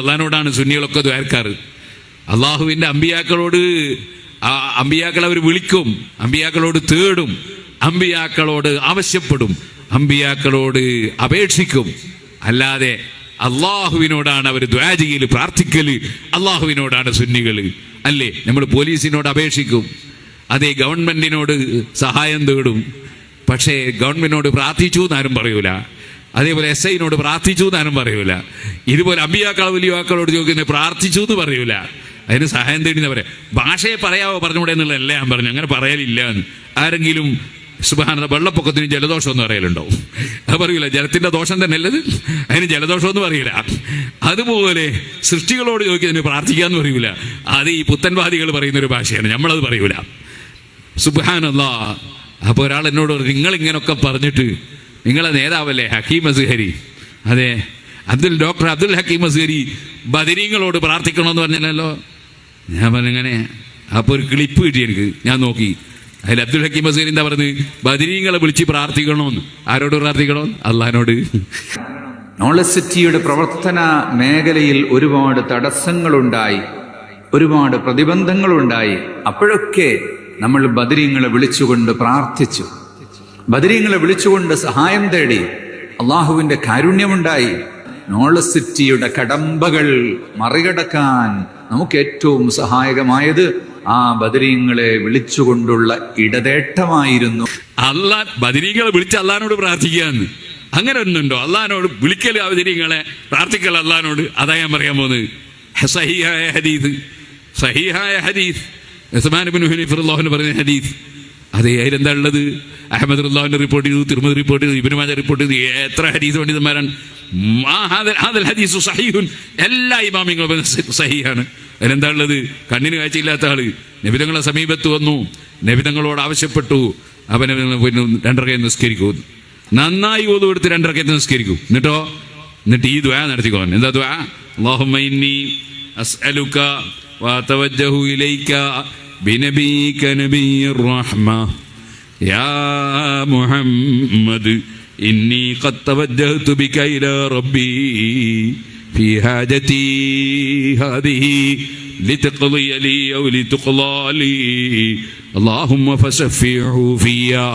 അള്ളാഹിനോടാണ് സുന്നികളൊക്കെ ദ്വാരക്കാറ്. അള്ളാഹുവിൻ്റെ അമ്പിയാക്കൾ അവർ വിളിക്കും, അമ്പിയാക്കളോട് തേടും, അമ്പിയാക്കളോട് ആവശ്യപ്പെടും, അമ്പിയാക്കളോട് അപേക്ഷിക്കും. അല്ലാതെ അള്ളാഹുവിനോടാണ് അവർ ദുആ ചെയ്യല്, പ്രാർത്ഥിക്കല്. അള്ളാഹുവിനോടാണ് സുന്നികൾ. അല്ലേ? നമ്മൾ പോലീസിനോട് അപേക്ഷിക്കും, അതേ ഗവൺമെന്റിനോട് സഹായം തേടും. പക്ഷേ ഗവൺമെന്റിനോട് പ്രാർത്ഥിച്ചു എന്നാരും പറയൂല. അതേപോലെ SIനോട് പ്രാർത്ഥിച്ചു എന്നാരും പറയൂല. ഇതുപോലെ അമ്പിയാക്കളോ വലിയാക്കളോട് ചോദിക്കുന്നത് പ്രാർത്ഥിച്ചു എന്ന് പറയൂല. അതിന് സഹായം തേടി എന്ന് പറയാം. ഭാഷയെ പറയാവോ പറഞ്ഞൂടെ എന്നുള്ളതല്ല ഞാൻ പറഞ്ഞു. അങ്ങനെ പറയലില്ല എന്ന്. ആരെങ്കിലും സുബ്ഹാനല്ലാഹ് വെള്ളപ്പൊക്കത്തിന് ജലദോഷം എന്ന് പറയലുണ്ടോ? അത് പറയൂല. ജലത്തിന്റെ ദോഷം തന്നെ അല്ലത്, അതിന് ജലദോഷം എന്ന് പറയൂല. അതുപോലെ സൃഷ്ടികളോട് ചോദിക്കുന്നതിന് പ്രാർത്ഥിക്കാന്ന് പറയൂല. അത് ഈ പുത്തൻവാദികൾ പറയുന്നൊരു ഭാഷയാണ്, നമ്മളത് പറയൂല. സുബ്ഹാനല്ലാഹ്. അപ്പോൾ ഒരാൾ എന്നോട് നിങ്ങൾ ഇങ്ങനൊക്കെ പറഞ്ഞിട്ട്, നിങ്ങളെ നേതാവല്ലേ ഹക്കീം അസ്ഹരി, അതെ ഡോക്ടർ അബ്ദുൽ ഹക്കീം അസ്ഹരി ബദരീങ്ങളോട് പ്രാർത്ഥിക്കണമെന്ന് പറഞ്ഞല്ലോ. ഞാൻ പറഞ്ഞങ്ങനെ. അപ്പോൾ ഒരു ക്ലിപ്പ് കിട്ടി എനിക്ക്. ഞാൻ നോക്കി, അതിൽ അബ്ദുൽ ഹക്കീം അസ്ഹരി എന്താ പറഞ്ഞത്? ബദരീങ്ങളെ വിളിച്ച് പ്രാർത്ഥിക്കണമെന്ന്. ആരോട് പ്രാർത്ഥിക്കണം? അള്ളാഹിനോട്. നോളജ് സിറ്റിയുടെ പ്രവർത്തന മേഖലയിൽ ഒരുപാട് തടസ്സങ്ങളുണ്ടായി, ഒരുപാട് പ്രതിബന്ധങ്ങളുണ്ടായി. അപ്പോഴൊക്കെ നമ്മൾ ബദരീങ്ങളെ വിളിച്ചുകൊണ്ട് പ്രാർത്ഥിച്ചു, ബദരീങ്ങളെ വിളിച്ചുകൊണ്ട് സഹായം തേടി. അള്ളാഹുവിന്റെ കാരുണ്യമുണ്ടായി. നോളജ് സിറ്റിയുടെ കടമ്പകൾ മറികടക്കാൻ നമുക്ക് ഏറ്റവും സഹായകമായത് ആ ബദരീങ്ങളെ വിളിച്ചുകൊണ്ടുള്ള ഇടതേട്ടമായിരുന്നു. ബദരീങ്ങളെ വിളിച്ച് അള്ളാഹിനോട് പ്രാർത്ഥിക്കാന്ന് അങ്ങനെ ഒന്നുണ്ടോ? അള്ളാഹിനോട് വിളിക്കല് ബദരീങ്ങളെ, പ്രാർത്ഥിക്കൽ അള്ളാഹിനോട്. അതാ ഞാൻ പറയാൻ പോകുന്നത്. സഹീഹായ ഹദീസ് ഉസ്മാൻ ഇബ്നു ഹുനൈഫ് റളിയല്ലാഹു പറഞ്ഞ ഹദീസ്. അതെ, അതിലെന്താ ഉള്ളത്? അഹ്മദ് റളിയല്ലാഹു റിപ്പോർട്ട് ചെയ്തു, തിർമിദി റിപ്പോർട്ട് ചെയ്തു, ഇബ്നു മാജ റിപ്പോർട്ട് ചെയ്തു. എത്ര ഹദീസ് പണ്ഡിതന്മാരാണ്. ഹദീസ് സഹീഹുൻ. എല്ലാ ഇമാമിങ്ങളും സഹീഹാണ്. അതിലെന്താ ഉള്ളത്? കണ്ണിന് കാഴ്ചയില്ലാത്ത ആള് നബിതങ്ങളെ സമീപത്ത് വന്നു, നബിതങ്ങളോട് ആവശ്യപ്പെട്ടു, അവൻ 2 റകഅത്ത് നിസ്കരിക്കൂ, നന്നായി ഓതു എടുത്ത് 2 റകഅത്ത് നിസ്കരിക്കൂ, എന്നിട്ട് ഈ ദുആ നടത്തിക്കോ. എന്താ ദുആ? അല്ലാഹുമ്മ ഇന്നി അസ്അലുക വഅതവജ്ജഹു ഇലൈക ബിനബിയിക നബിയ്യിർ റഹ്മ യാ മുഹമ്മദ് ഇന്നി ഖദ് തവജ്ജഹതു ബിക ഇലാ റബ്ബി ഫീ ഹാജതി ഹാദിഹി ലിതഖ്ളി ലി ഔ ലിതുഖ്ളാ ലി അല്ലാഹുമ്മ ഫശഫിഉ ഫിയാ.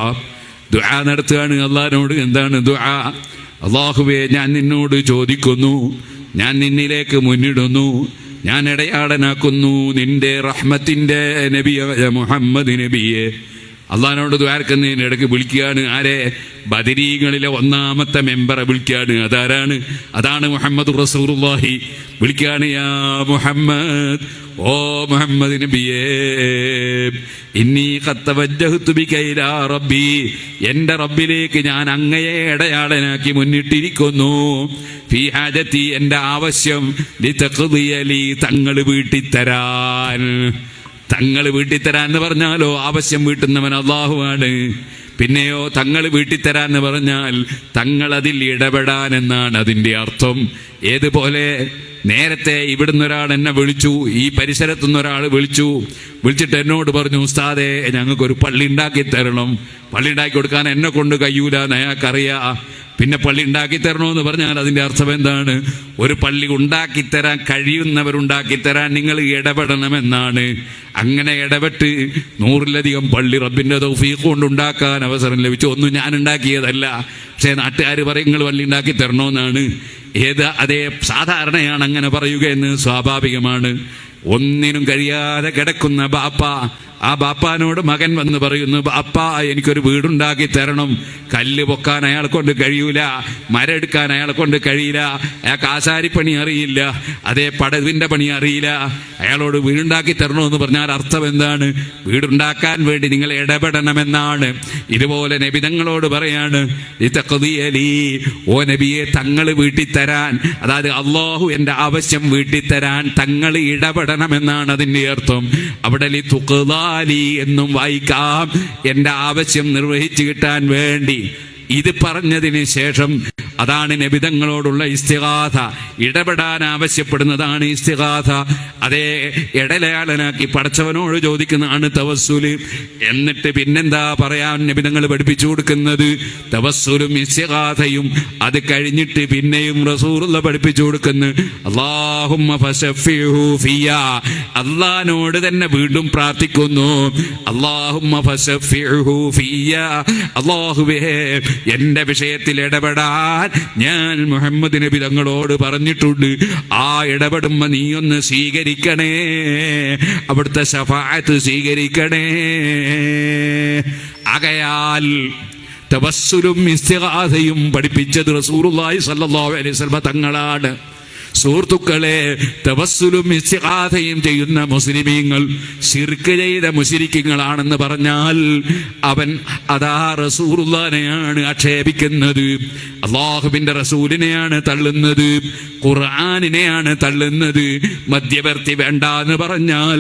ദുആ നടത്തുകയാണ് അല്ലാഹുവിനോട്. എന്താണ് ദുആ? അല്ലാഹുവേ, ഞാൻ നിന്നോട് ചോദിക്കുന്നു, ഞാൻ നിന്നിലേക്ക് മുന്നിടുന്നു, ഞാൻ ഇടയാടനാക്കുന്നു നിന്റെ റഹ്മത്തിന്റെ നബിയായ മുഹമ്മദ് നബിയെ. അള്ളാഹിനോട് ദ്വാരക്കുന്നതിന് ഇടയ്ക്ക് വിളിക്കുകയാണ്. ആരെ? ബദരീകളിലെ 1ാമത്തെ മെമ്പറെ വിളിക്കുകയാണ്. അതാരാണ്? അതാണ് മുഹമ്മദ് റസൂലുള്ളാഹി. വിളിക്കുകയാണ്, യാ മുഹമ്മദ്, ഓ മുഹമ്മദ് നബിയേ, ഇന്നി ഖദ് തവജ്ജഹതു ബിക ഇലാ റബ്ബി, എന്റെ റബ്ബിലേക്ക് ഞാൻ അങ്ങയെ ഇടയാളനാക്കി മുന്നിട്ടിരിക്കുന്നു. ഫീ ഹാജതി, എന്റെ ആവശ്യം, ലിതഖ്ദിയ ലി, തങ്ങൾ വീട്ടിത്തരാൻ. തങ്ങൾ വീട്ടിത്തരാൻ എന്ന് പറഞ്ഞാലോ ആവശ്യം വീട്ടുന്നവൻ അല്ലാഹുവാണ്. പിന്നെയോ തങ്ങൾ വീട്ടിത്തരാൻ എന്ന് പറഞ്ഞാൽ തങ്ങൾ അതിൽ ഇടപെടാൻ എന്നാണ് അതിൻ്റെ അർത്ഥം. ഏതുപോലെ നേരത്തെ ഇവിടുന്ന് ഒരാൾ എന്നെ വിളിച്ചു, ഈ പരിസരത്തുനിന്ന് ഒരാൾ വിളിച്ചിട്ട് എന്നോട് പറഞ്ഞു, ഉസ്താദേ, ഞങ്ങൾക്കൊരു പള്ളി ഉണ്ടാക്കി തരണം. പള്ളി ഉണ്ടാക്കി കൊടുക്കാൻ എന്നെ കൊണ്ട് കഴിയൂല എന്ന് അയാൾക്കറിയാം. പിന്നെ പള്ളി ഉണ്ടാക്കി തരണമെന്ന് പറഞ്ഞാൽ അതിൻ്റെ അർത്ഥം എന്താണ്? ഒരു പള്ളി ഉണ്ടാക്കിത്തരാൻ കഴിയുന്നവരുണ്ടാക്കിത്തരാൻ നിങ്ങൾ ഇടപെടണമെന്നാണ്. അങ്ങനെ ഇടപെട്ട് 100-ലധികം പള്ളി റബ്ബിൻ്റെ തൗഫീഖ് കൊണ്ട് ഉണ്ടാക്കാൻ അവസരം ലഭിച്ചു. ഒന്നും ഞാൻ ഉണ്ടാക്കിയതല്ല, പക്ഷേ നാട്ടുകാർ പറയും നിങ്ങൾ പള്ളി ഉണ്ടാക്കി തരണമെന്നാണ്. അതേ സാധാരണയാണ് അങ്ങനെ പറയുക എന്ന് സ്വാഭാവികമാണ്. ഒന്നിനും കഴിയാതെ കിടക്കുന്ന ബാപ്പ, ആ ബാപ്പാനോട് മകൻ വന്ന് പറയുന്നു, ബാപ്പാ, എനിക്കൊരു വീടുണ്ടാക്കി തരണം. കല്ല് പൊക്കാൻ അയാളെ കൊണ്ട് കഴിയൂല, മരം എടുക്കാൻ അയാളെ കൊണ്ട് കഴിയില്ല, അയാൾക്ക് ആശാരിപ്പണി അറിയില്ല, അതേ പടവിൻ്റെ പണി അറിയില്ല. അയാളോട് വീടുണ്ടാക്കി തരണമെന്ന് പറഞ്ഞാൽ അർത്ഥം എന്താണ്? വീടുണ്ടാക്കാൻ വേണ്ടി നിങ്ങൾ ഇടപെടണമെന്നാണ്. ഇതുപോലെ നബി തങ്ങളോട് പറയാണ്, ഓ നബിയെ, തങ്ങൾ വീട്ടിത്തരാൻ, അതായത് അല്ലാഹു എൻ്റെ ആവശ്യം വീട്ടിത്തരാൻ തങ്ങൾ ഇടപെടണമെന്നാണ് അതിൻ്റെ അർത്ഥം. അവിടെ ലിതുഖ്ളാലി എന്നും വായിക്കാം, എൻ്റെ ആവശ്യം നിർവഹിച്ചു കിട്ടാൻ വേണ്ടി. ഇത് പറഞ്ഞതിന് ശേഷം അതാണ് നബിതങ്ങളോടുള്ള ഇസ്തിഗാഥ. ഇടപെടാൻ ആവശ്യപ്പെടുന്നതാണ് ഇസ്തിഗാഥ. അതേ ഇടലയാളനാക്കി പടച്ചവനോട് ചോദിക്കുന്നതാണ് തവസ്സുല്. എന്നിട്ട് പിന്നെന്താ പറയാൻ നബിതങ്ങൾ പഠിപ്പിച്ചു കൊടുക്കുന്നത്? തവസ്സുലും ഇസ്തിഗാഥയും. അത് കഴിഞ്ഞിട്ട് പിന്നെയും റസൂലുള്ള പഠിപ്പിച്ചു കൊടുക്കുന്നു അല്ലാഹുമ്മ ഫശഫിഹു ഫിയാ. അല്ലാഹുവോട് തന്നെ വീണ്ടും പ്രാർത്ഥിക്കുന്നു അല്ലാഹുമ്മ ഫശഫിഹു ഫിയാ. അല്ലാഹുവേ എന്റെ വിഷയത്തിൽ ഇടപെടാൻ ഞാൻ മുഹമ്മദ് നബി തങ്ങളോട് പറഞ്ഞിട്ടുണ്ട്. ആ ഇടപെടുമ്പോ നീയൊന്ന് സ്വീകരിക്കണേ, അവിടുത്തെ ശഫാഅത്ത് സ്വീകരിക്കണേ. ആകയാൽ തവസ്സുലും ഇസ്തിഗാഥയും പഠിപ്പിച്ചത് റസൂലുള്ളാഹി സ്വല്ലല്ലാഹു അലൈഹി വസല്ലം തങ്ങളാണ്. സുഹൃത്തുക്കളെ, തവസ്സുലും ഇസ്തിഗാഥയും ചെയ്യുന്ന മുസ്ലിമീങ്ങൾ ശിർക്ക് ചെയ്ത മുശ്രിക്കുകളാണെന്ന് പറഞ്ഞാൽ അവൻ അതാ റസൂലുള്ളാഹിനെയാണ് ആക്ഷേപിക്കുന്നത്, അല്ലാഹുവിന്റെ റസൂലിനെയാണ് തള്ളുന്നത്, ഖുർആനിനെയാണ് തള്ളുന്നത്. മധ്യവർത്തി വേണ്ട എന്ന് പറഞ്ഞാൽ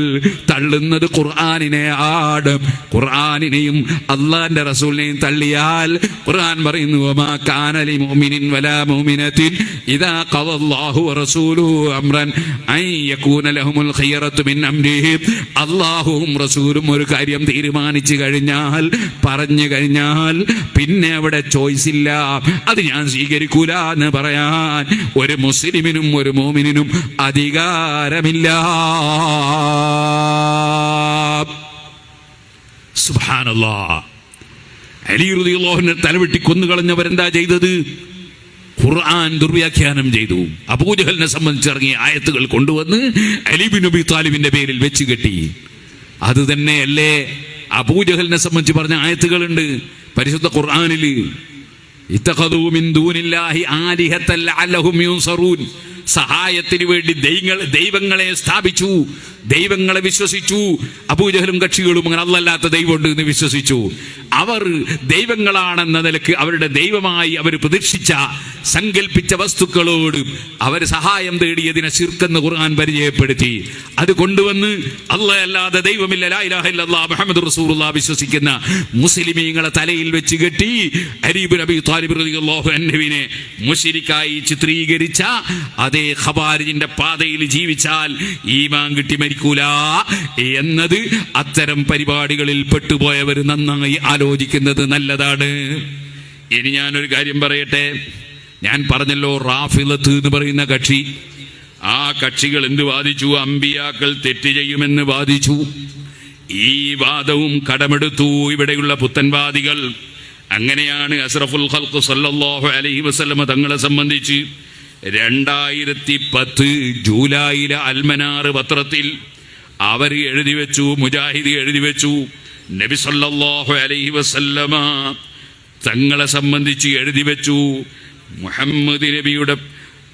തള്ളുന്നത് ഖുർആനിനെയാണ്. ഖുർആനിനെയും അല്ലാഹുവിന്റെ റസൂലിനെയും തള്ളിയാൽ ഖുർആൻ പറയുന്നു വമാ കാന ലി മുഅ്മിനിൻ വലാ മുഅ്മിനത്തിൻ ഇദാ ഖദല്ലാഹു വറസൂലുഹു അംറൻ അൻ യകൂന ലഹുൽ ഖിയറത്തു മിൻ അംരിഹിം. അല്ലാഹുവും റസൂലും ഒരു കാര്യം തീരുമാനിച്ചു കഴിഞ്ഞാൽ, പറഞ്ഞു കഴിഞ്ഞാൽ പിന്നെ അവിടെ ചോയ്സ് ഇല്ല. അത് ഞാൻ സ്വീകരിക്കൂല എന്ന് പറയാൻ ഒരു മുസ്ലിമിനും ഒരു മോമിനും അധികാരമില്ല. സുബ്ഹാനല്ലാഹ്. അലി റളിയല്ലാഹു അൻഹു തലവെട്ടി കൊന്നുകളഞ്ഞവരെന്താ ചെയ്തത്? ഖുർആൻ ദുർവ്യാഖ്യാനം ചെയ്തു. അബൂജഹലിനെ സംബന്ധിച്ചിറങ്ങിയ ആയത്തുകൾ കൊണ്ടുവന്ന് അലി ബിൻ അബി താലിബിന്റെ പേരിൽ വെച്ച് കെട്ടി. അത് തന്നെയല്ലേ അബൂജഹലിനെ സംബന്ധിച്ച് പറഞ്ഞ ആയത്തുകളുണ്ട് പരിശുദ്ധ ഖുർആനിൽ. ഇത്തഖദൂ മിൻ ദൂനില്ലാഹി ആലിഹത്തൻ ലഅല്ലഹും യുൻസറൂൻ. സഹായത്തിന് വേണ്ടി ദൈവങ്ങളെ സ്ഥാപിച്ചു, ദൈവങ്ങളെ വിശ്വസിച്ചു. അബൂജഹലും കക്ഷികളും അങ്ങനെ അല്ലാത്ത ദൈവമുണ്ട് എന്ന് വിശ്വസിച്ചു. അവർ ദൈവങ്ങളാണെന്ന നിലക്ക് അവരുടെ ദൈവമായി അവർ പ്രതീക്ഷിച്ച സങ്കല്പിച്ച വസ്തുക്കളോട് അവർ സഹായം തേടിയതിനെ ശിർക്കെന്ന് ഖുർആൻ പരിചയപ്പെടുത്തി. അത് കൊണ്ടുവന്ന് അല്ലാഹ് അല്ലാതെ ദൈവമില്ല, ലാ ഇലാഹ ഇല്ലല്ലാഹ് മുഹമ്മദുർ റസൂലുള്ളാഹ് വിശ്വസിക്കുന്ന മുസ്ലിമീങ്ങളെ തലയിൽ വെച്ച് കെട്ടി അലി ഇബ്നു അബീ ത്വാലിബ് റളിയല്ലാഹു അൻഹുവിനെ മുശ്രിക്കായി ചിത്രീകരിച്ച അതേ ഖവാരിജിന്റെ പാതയിൽ ജീവിച്ചാൽ ഈമാൻ കിട്ടി മരിക്കൂല എന്നത് അത്തരം പരിപാടികളിൽ പെട്ടുപോയവർ നന്നായി ആലോചിക്കുന്നത് നല്ലതാണ്. ഇനി ഞാനൊരു കാര്യം പറയട്ടെ. ഞാൻ പറഞ്ഞല്ലോ റാഫിളത്ത് എന്ന് പറയുന്ന കക്ഷി. ആ കക്ഷികൾ എന്ത് വാദിച്ചു? അമ്പിയാക്കൾ തെറ്റ് ചെയ്യുമെന്ന് വാദിച്ചു. ഈ വാദവും കടമെടുത്തു ഇവിടെയുള്ള പുത്തൻവാദികൾ. അങ്ങനെയാണ് അസ്റഫുൽ ഖൽഖ് സല്ലല്ലാഹു അലൈഹി വസല്ലമ തങ്ങളെ സംബന്ധിച്ച് 2010 ജൂലൈയിലെ അൽമനാർ പത്രത്തിൽ അവർ എഴുതി വെച്ചു, മുജാഹിദ് എഴുതി വെച്ചു, നബി സല്ലല്ലാഹു അലൈഹി വസല്ലമ തങ്ങളെ സംബന്ധിച്ച് എഴുതി വെച്ചു, മുഹമ്മദ് നബിയുടെ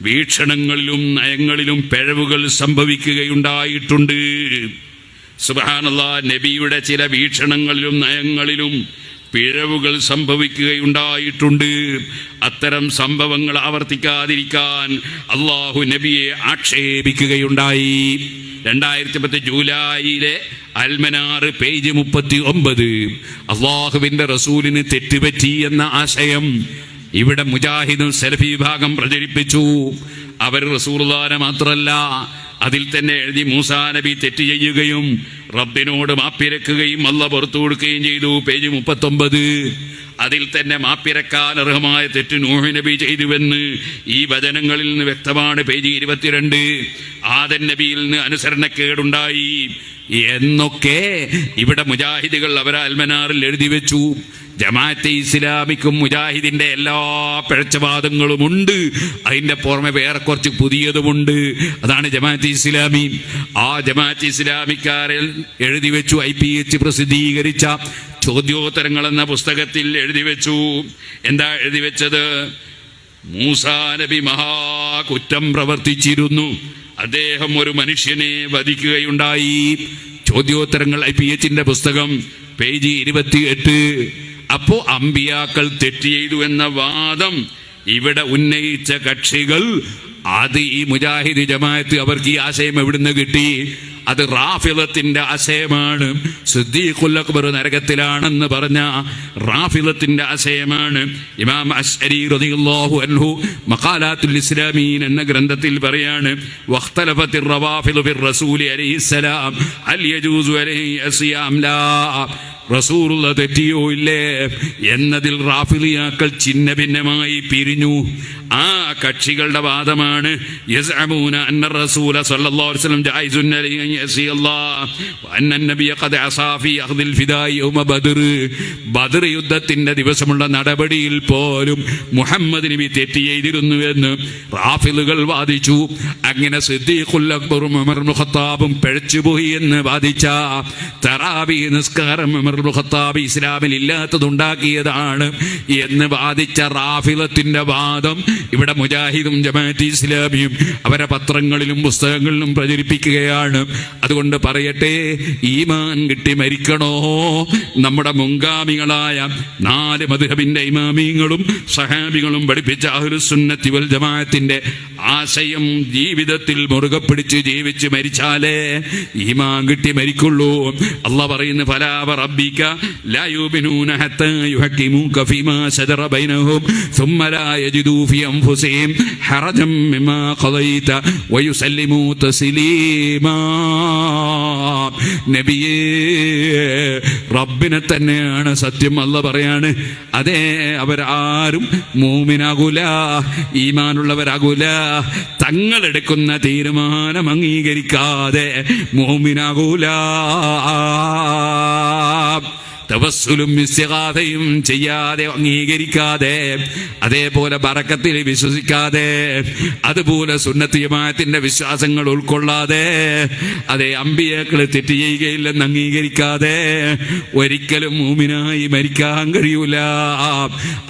വീക്ഷണങ്ങളിലും നയങ്ങളിലും പിഴവുകൾ സംഭവിക്കുകയുണ്ടായിട്ടുണ്ട്. സുബ്ഹാനല്ലാഹ്, നബിയുടെ ചില വീക്ഷണങ്ങളിലും നയങ്ങളിലും പിഴവുകൾ സംഭവിക്കുകയുണ്ടായിട്ടുണ്ട്. അത്തരം സംഭവങ്ങൾ ആവർത്തിക്കാതിരിക്കാൻ അള്ളാഹു നബിയെ ആക്ഷേപിക്കുകയുണ്ടായി. 2010 ജൂലൈയിലെ അൽമനാർ പേജ് 39 അള്ളാഹുവിന്റെ റസൂലിന് തെറ്റുപറ്റി എന്ന ആശയം ഇവിടെ മുജാഹിദും സലഫി വിഭാഗം പ്രചരിപ്പിച്ചു. അവർ റസൂലുള്ളാഹിനെ മാത്രമല്ല അതിൽ തന്നെ എഴുതി മൂസാ നബി തെറ്റ് ചെയ്യുകയും റബ്ബിനോട് മാപ്പിരക്കുകയും അല്ലാഹ് പുറത്തു കൊടുക്കുകയും ചെയ്തു. പേജ് 39 അതിൽ തന്നെ മാപ്പിരക്കാൻ അർഹമായ തെറ്റ് നൂഹ് നബി ചെയ്തുവെന്ന് ഈ വചനങ്ങളിൽ നിന്ന് വ്യക്തമാണ്. പേജ് 22 ആദൻ നബിയിൽ നിന്ന് അനുസരണക്കേടുണ്ടായി എന്നൊക്കെ ഇവിടെ മുജാഹിദുകൾ അവർ അൽമനാറിൽ എഴുതി വെച്ചു. ജമാഅത്തെ ഇസ്ലാമിക്കും മുജാഹിദിന്റെ എല്ലാ പിഴച്ചവാദങ്ങളും ഉണ്ട്. അതിന്റെ പുറമെ വേറെ കുറച്ച് പുതിയതുമുണ്ട്. അതാണ് ജമാഅത്തെ ഇസ്ലാമി. ആ ജമാഅത്തെ ഇസ്ലാമിക്കാരിൽ എഴുതി വെച്ചു, IPH പ്രസിദ്ധീകരിച്ച ചോദ്യോത്തരങ്ങൾ എന്ന പുസ്തകത്തിൽ എഴുതി വെച്ചു. എന്താ എഴുതി വെച്ചത്? മൂസാ നബി മഹാകുറ്റം പ്രവർത്തിച്ചിരുന്നു, അദ്ദേഹം ഒരു മനുഷ്യനെ വധിക്കുകയുണ്ടായി. ചോദ്യോത്തരങ്ങൾ IPHന്റെ പുസ്തകം പേജ് 28. അപ്പോ അമ്പിയാക്കൾ തെറ്റ് ചെയ്തു എന്ന വാദം ഇവിടെ ഉന്നയിച്ച കക്ഷികൾ, അത് ഈ മുജാഹിദ് ജമാഅത്ത് അവർക്ക് ഈ ആശയം എവിടുന്ന് കിട്ടി? അത് റാഫിളത്തിന്റെ ആശയമാണ്. സിദ്ദീഖുൽ അക്ബർ നരകത്തിലാണെന്ന് പറഞ്ഞ റാഫിളത്തിന്റെ ആശയമാണ്. ഇമാം അശ്അരി റളിയല്ലാഹു അൻഹു മഖാലാത്തുൽ ഇസ്ലാമീൻ എന്ന ഗ്രന്ഥത്തിൽ പറയാണ്, വഖ്തലഫത്തിർ റവാഫിളു ഫിർ റസൂലി അലൈഹിസ്സലാം ഹൽ യജൂസു അലൈഹി അസിയാം ലാ. റസൂലുള്ള തെറ്റിയോ ഇല്ലേ എന്നതിൽ റാഫിളിയാക്കൾ ഛിന്ന ഭിന്നമായി പിരിഞ്ഞു. ആ കക്ഷികളുടെ വാദമാണ് യസ്അമൂന അന്ന റസൂല സ്വല്ലല്ലാഹു അലൈഹി വസല്ലം ജായിസുൻ അലൈഹി യസിയല്ലാഹ് വഅന്ന നബിയ ഖദ് അസാ ഫീ അഖ്ദിൽ ഫിദാഇ യൗമ ബദർ. ബദർ യുദ്ധത്തിന്റെ ദിവസമുള്ള നടപടിയിൽ പോലും മുഹമ്മദ് നബി തെറ്റ് ചെയ്തിരുന്നുവെന്ന് റാഫിളുകൾ വാദിച്ചു. അങ്ങനെ സിദ്ദീഖുൽ അക്ബറും ഉമർ ഇബ്നു ഖത്താബും പിഴച്ചുപോയി എന്ന് വാദിച്ച തറാവീഹ് നിസ്കാരം ഉമർ ഇബ്നു ഖത്താബ് ഇസ്ലാമിൽ ഇല്ലാത്തതുണ്ടാക്കിയതാണ് എന്ന് വാദിച്ച റാഫിളത്തിന്റെ വാദം ഇവിടെ മുജാഹിദും ജമാഅത്തെ ഇസ്ലാമിയും അവരെ പത്രങ്ങളിലും പുസ്തകങ്ങളിലും പ്രചരിപ്പിക്കുകയാണ്. അതുകൊണ്ട് പറയട്ടെ, ഈമാൻ കിട്ടി മരിക്കണോ? നമ്മുടെ മുൻഗാമികളായ 4 മദ്ഹബിന്റെ ഇമാമിങ്ങളും സഹാബികളും പഠിപ്പിച്ച അഹ്ലുസുന്നത്തി വൽ ജമാഅത്തിന്റെ ആശയം ജീവിതത്തിൽ മുറുകെ പിടിച്ച് ജീവിച്ച് മരിച്ചാലേ ഈമാൻ കിട്ടി മരിക്കുള്ളൂ. അല്ലാഹ് പറയുന്നു, ഫലാ വറബ്ബിക ലാ യുമിനൂന ഹത്താ യുഹക്കിമൂക ഫീമാ ശജറ ബൈനഹും ثم لا يجدوا في أنفسهم حرجا مما قضيت ويسلموا تسليما. നബിയേ, റബ്ബിനെ തന്നെയാണ് സത്യം. അല്ലാഹ് പറയാണ്, അതേ അവരാരും മൂമിനാകൂല, ഈമാനുള്ളവരാകൂല. തങ്ങളെടുക്കുന്ന തീരുമാനം അംഗീകരിക്കാതെ മൂമിനാകൂല. തവസ്സുലും ഇസ്തിഗാഥയും ചെയ്യാതെ അംഗീകരിക്കാതെ, അതേപോലെ ബറക്കത്തിൽ വിശ്വസിക്കാതെ, അതുപോലെ സുന്നത്ത് ജമാഅത്തിന്റെ വിശ്വാസങ്ങൾ ഉൾക്കൊള്ളാതെ, അതേ അമ്പിയാക്കൾ തെറ്റ് ചെയ്യുകയില്ലെന്ന് അംഗീകരിക്കാതെ ഒരിക്കലും മൂമിനായി മരിക്കാൻ കഴിയൂല.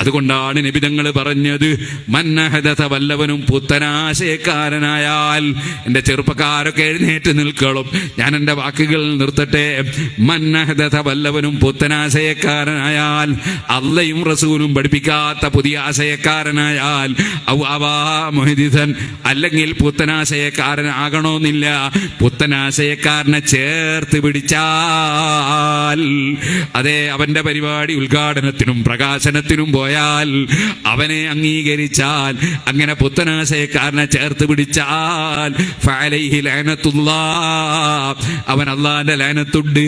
അതുകൊണ്ടാണ് നബിതങ്ങൾ പറഞ്ഞത്, മന്നഹദത, വല്ലവനും പുത്തനാശയക്കാരനായാൽ. എൻ്റെ ചെറുപ്പക്കാരൊക്കെ എഴുന്നേറ്റ് നിൽക്കണം, ഞാൻ എൻ്റെ വാക്കുകൾ നിർത്തട്ടെ. മന്നഹദത, വല്ലവനും ആശയക്കാരനായാൽ, അള്ളയും റസൂലും പഠിപ്പിക്കാത്ത പുതിയ ആശയക്കാരനായാൽ, അല്ലെങ്കിൽ പുത്തനാശയക്കാരനാകണമെന്നില്ല, പുത്തനാശയക്കാരനെ ചേർത്ത് പിടിച്ചാൽ, അതേ അവന്റെ പരിപാടി ഉദ്ഘാടനത്തിനും പ്രകാശനത്തിനും പോയാൽ, അവനെ അംഗീകരിച്ചാൽ, അങ്ങനെ പുത്തനാശയക്കാരനെ ചേർത്ത് പിടിച്ചാൽ, ഫഅലൈഹി ലഅനത്തുല്ലാഹ്, അവൻ അല്ലാഹുവിന്റെ ലഅനത്തുണ്ട്,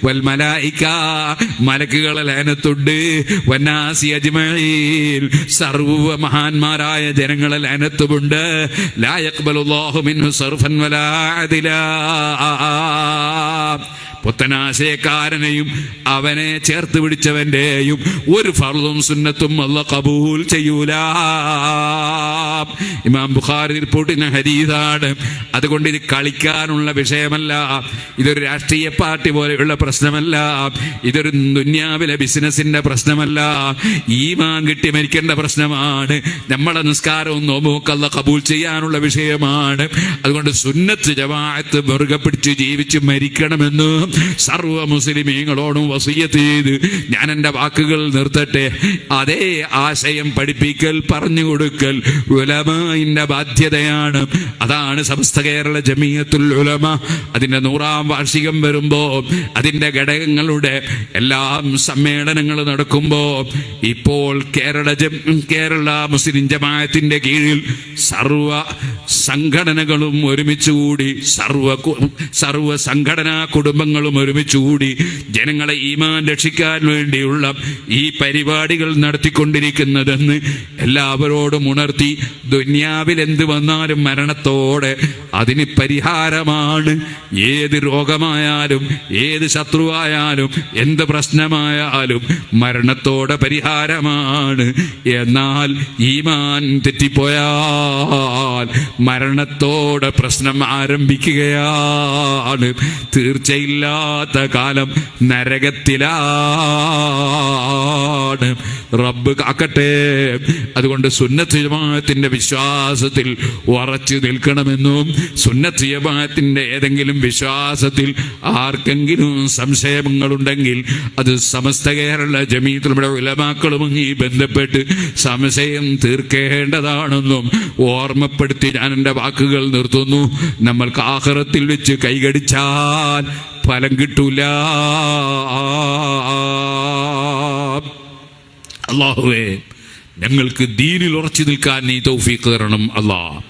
വൽ മലായിക, മലക്കുകളെ ലഅനത്തുണ്ട്, വന്നാസി അജ്മഈൻ, സർവ്വ മഹാന്മാരായ ജനങ്ങളെ ലഅനത്തുമുണ്ട്. ലാ യഖ്ബലുല്ലാഹു മിൻഹു സർഫൻ വലാ അദ്ലാ. പുത്തനാശയക്കാരനെയും അവനെ ചേർത്ത് പിടിച്ചവന്റെയും ഒരു ഫർളും സുന്നത്തും അല്ലാഹ് ഖബൂൽ ചെയ്യൂല. ഇമാം ബുഖാരി റിപ്പോർട്ടിന ഹദീസാണ്. അതുകൊണ്ട് ഇത് കളിക്കാനുള്ള വിഷയമല്ല, ഇതൊരു രാഷ്ട്രീയ പാർട്ടി പോലെയുള്ള പ്രശ്നമല്ല, ഇതൊരു ദുന്യാവിലെ ബിസിനസിന്റെ പ്രശ്നമല്ല, ഈമാൻ കിട്ടി മരിക്കേണ്ട പ്രശ്നമാണ്. നമ്മളെ നിസ്കാരവും നോമ്പും അല്ലാഹ് ഖബൂൽ ചെയ്യാനുള്ള വിഷയമാണ്. അതുകൊണ്ട് സുന്നത്ത് ജമാഅത്ത് മുറുകെ പിടിച്ച് ജീവിച്ച് മരിക്കണമെന്ന് സർവ്വ മുസ്ലിമീങ്ങളോടും വസിയ്യത്ത് ചെയ്ത് ഞാൻ എൻ്റെ വാക്കുകൾ നിർത്തട്ടെ. അതേ ആശയം പഠിപ്പിക്കൽ, പറഞ്ഞു കൊടുക്കൽ ഉലമാഇന്റെ ബാധ്യതയാണ്. അതാണ് സമസ്ത കേരള ജമിയത്തുൽ ഉലമ അതിന്റെ 100ാം വാർഷികം വരുമ്പോ, അതിന്റെ ഘടകങ്ങളുടെ എല്ലാം സമ്മേളനങ്ങൾ നടക്കുമ്പോ, ഇപ്പോൾ കേരള മുസ്ലിം ജമാഅത്തിന്റെ കീഴിൽ സർവ സംഘടനകളും ഒരുമിച്ചുകൂടി, സർവ സംഘടനാ കുടുംബങ്ങളും ഒരുമിച്ചുകൂടി ജനങ്ങളെ ഈമാൻ രക്ഷിക്കാൻ വേണ്ടിയുള്ള ഈ പരിപാടികൾ നടത്തിക്കൊണ്ടിരിക്കുന്നതെന്ന് എല്ലാവരോടും ഉണർത്തി, ദുനിയാവിൽ എന്ത് വന്നാലും മരണത്തോടെ അതിന് പരിഹാരമാണ്. ഏത് രോഗമായാലും, ഏത് ശത്രുവായാലും, എന്ത് പ്രശ്നമായാലും മരണത്തോടെ പരിഹാരമാണ്. എന്നാൽ ഈമാൻ തെറ്റിപ്പോയാൽ മരണത്തോടെ പ്രശ്നം ആരംഭിക്കുകയാണ്. തീർച്ചയില്ലാത്ത കാലം നരകത്തിലാണ്. റബ്ബ് കാക്കട്ടെ. അതുകൊണ്ട് സുന്നത്ത് ജമാഅത്തിന്റെ വിശ്വാസത്തിൽ ഉറച്ചു നിൽക്കണമെന്നും സുന്നത്ത് ജമാഅത്തിന്റെ ഏതെങ്കിലും വിശ്വാസത്തിൽ ആർക്കെങ്കിലും സംശയങ്ങളുണ്ടെങ്കിൽ അത് സമസ്ത കേരള ജമീഅത്തുൽ ഉലമാക്കളുമായി ബന്ധപ്പെട്ട് സംശയം തീർക്കേണ്ടതാണെന്നും ഓർമ്മപ്പെടുത്തി ഞാൻ എൻ്റെ വാക്കുകൾ നിർത്തുന്നു. നമ്മൾക്ക് ആഖിറത്തിൽ വെച്ച് കൈകടിച്ചാൽ ഫലം കിട്ടൂല. അല്ലാഹുവേ, ഞങ്ങൾക്ക് ദീനിൽ ഉറച്ചു നിൽക്കാൻ നീ തൗഫീഖ് തരണം അല്ലാഹ്.